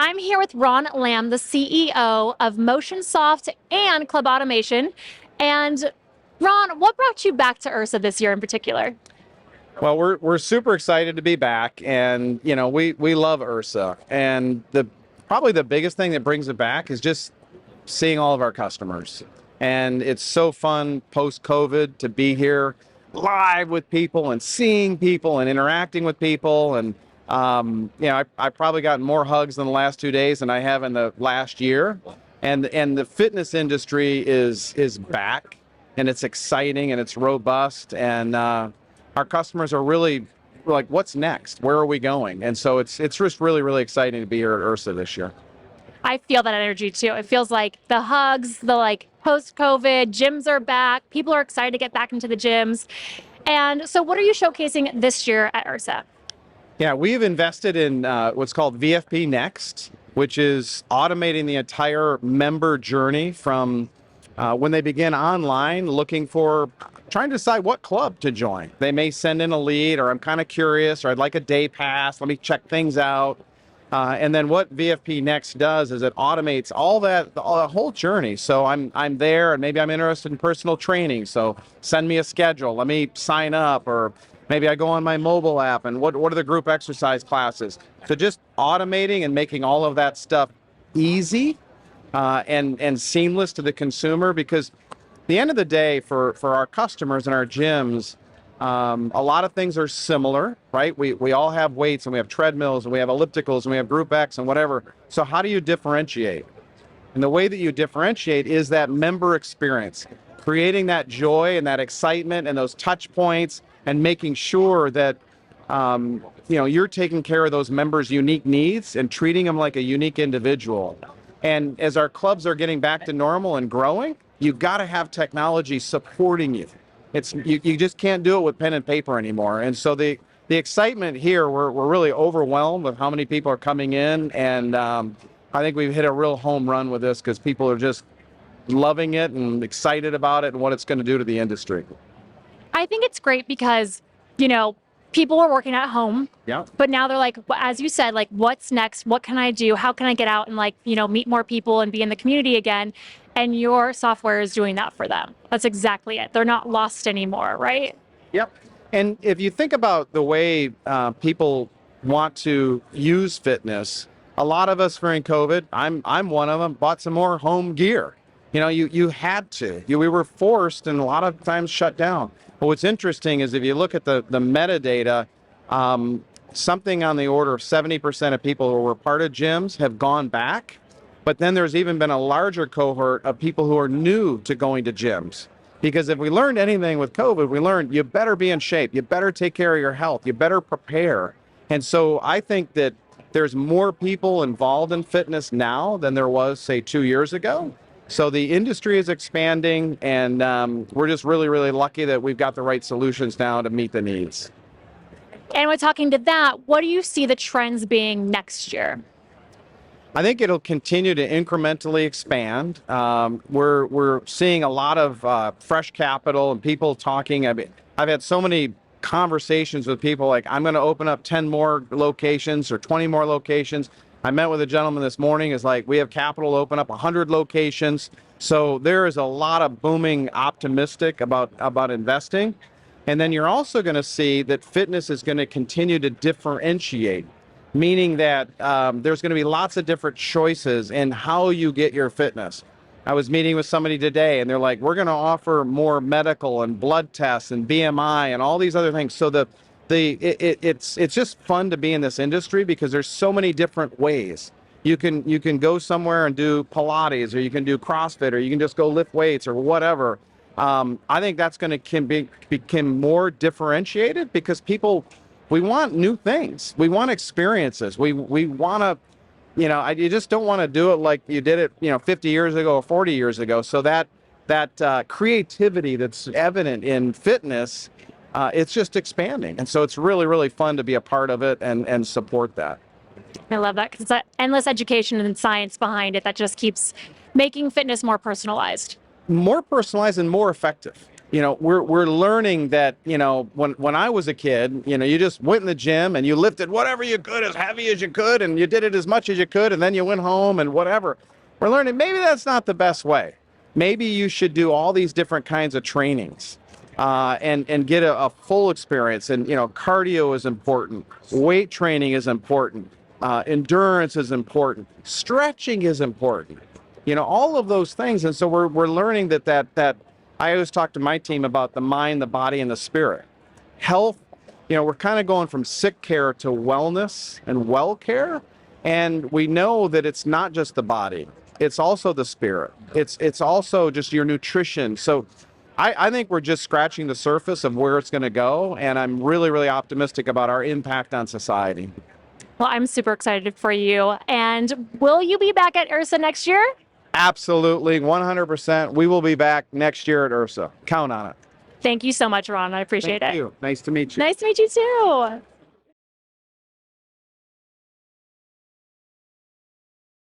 I'm here with Ron Lamb, the CEO of MotionSoft and Club Automation. And Ron, what brought you back to IHRSA this year in particular? Well, we're super excited to be back, and we love IHRSA, and the probably the biggest thing that brings it back is just seeing all of our customers, and it's so fun post-COVID to be here live with people and seeing people and interacting with people, and I've probably gotten more hugs in the last 2 days than I have in the last year, and the fitness industry is back, and it's exciting and it's robust, and our customers are really like, what's next? Where are we going? And so it's just really, really exciting to be here at IHRSA this year. I feel that energy too. It feels like the hugs, the post-COVID, gyms are back. People are excited to get back into the gyms. And so what are you showcasing this year at IHRSA? Yeah, we've invested in what's called VFP Next, which is automating the entire member journey from when they begin online looking for, trying to decide what club to join. They may send in a lead, or I'm kind of curious, or I'd like a day pass, let me check things out. And then what VFP Next does is it automates all that, the whole journey. So I'm there, and maybe I'm interested in personal training. So send me a schedule, let me sign up, or maybe I go on my mobile app and what are the group exercise classes. So just automating and making all of that stuff easy and seamless to the consumer, because at the end of the day, for our customers and our gyms, a lot of things are similar, right? We all have weights, and we have treadmills, and we have ellipticals, and we have Group X and whatever. So how do you differentiate? And the way that you differentiate is that member experience, creating that joy and that excitement and those touch points, and making sure that you're taking care of those members' unique needs and treating them like a unique individual. And as our clubs are getting back to normal and growing, you've got to have technology supporting you. You just can't do it with pen and paper anymore. And so the excitement here, we're really overwhelmed with how many people are coming in, and I think we've hit a real home run with this, because people are just loving it and excited about it and what it's going to do to the industry. I think it's great because, people are working at home. Yeah. But now they're like, as you said, what's next? What can I do? How can I get out and meet more people and be in the community again? And your software is doing that for them. That's exactly it. They're not lost anymore, right? Yep. And if you think about the way people want to use fitness, a lot of us during COVID, I'm one of them, bought some more home gear. You had to. We were forced, and a lot of times shut down. But what's interesting is if you look at the metadata, something on the order of 70% of people who were part of gyms have gone back. But then there's even been a larger cohort of people who are new to going to gyms. Because if we learned anything with COVID, we learned you better be in shape, you better take care of your health, you better prepare. And so I think that there's more people involved in fitness now than there was, say, 2 years ago. So the industry is expanding, and we're just really, really lucky that we've got the right solutions now to meet the needs. And we're talking to that, what do you see the trends being next year? I think it'll continue to incrementally expand. We're seeing a lot of fresh capital and people talking. I've had so many conversations with people like, I'm going to open up 10 more locations or 20 more locations. I met with a gentleman this morning, is like, we have capital to open up 100 locations. So there is a lot of booming optimistic about investing. And then you're also going to see that fitness is going to continue to differentiate, meaning that there's going to be lots of different choices in how you get your fitness. I was meeting with somebody today, and they're like, we're going to offer more medical and blood tests and BMI and all these other things. So it's just fun to be in this industry, because there's so many different ways. You can go somewhere and do Pilates, or you can do CrossFit, or you can just go lift weights or whatever. I think that's going to become more differentiated, because we want new things. We want experiences. We want to, you just don't want to do it like you did it, 50 years ago or 40 years ago. So that creativity that's evident in fitness, it's just expanding. And so it's really, really fun to be a part of it and support that. I love that, because it's that endless education and science behind it that just keeps making fitness more personalized. More personalized and more effective. we're learning that, when I was a kid, you just went in the gym and you lifted whatever you could as heavy as you could and you did it as much as you could and then you went home and whatever. We're learning maybe that's not the best way. Maybe you should do all these different kinds of trainings and get a full experience. And, cardio is important. Weight training is important. Endurance is important. Stretching is important. All of those things. And so we're learning that I always talk to my team about the mind, the body, and the spirit. Health, we're kind of going from sick care to wellness and well care. And we know that it's not just the body. It's also the spirit. It's also just your nutrition. So I think we're just scratching the surface of where it's going to go. And I'm really, really optimistic about our impact on society. Well, I'm super excited for you. And will you be back at IHRSA next year? Absolutely, 100%. We will be back next year at IHRSA. Count on it. Thank you so much, Ron. I appreciate it. Thank you. Nice to meet you. Nice to meet you too.